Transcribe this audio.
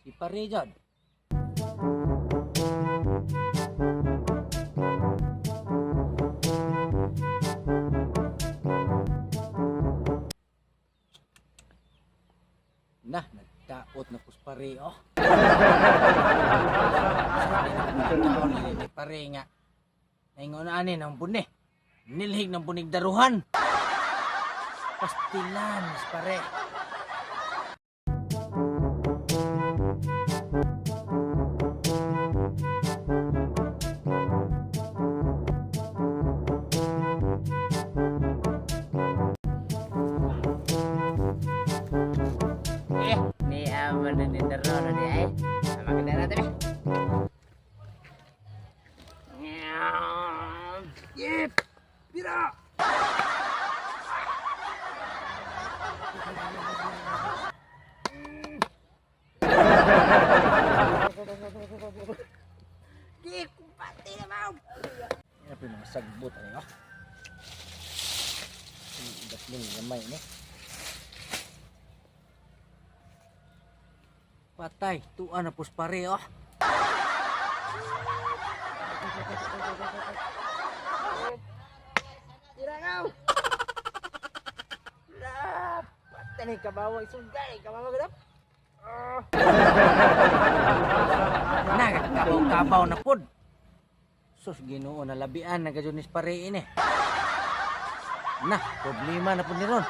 Si pare jud. Nah, nagdaot na pus pare oh. Sabi ni pare nga. Naingon ani ng buni. Nilhig ng bunig daruhan. Pastilan, pare. Ni aman ni daruhan ni ay. Sama kendara tadi. Yep! Pira! Di kumpati na mau. Yan po yung mga sagbot. Ano? Gasling gamay ni. Patay. Tuan na pus pare oh. Tira kau. Dapat ni kabawa isugay, kabawa gedap. Nagkabaw-kabaw na pod. Sus Ginoo na labian na gajunis pare ini. Nah, problema na pod ni ron.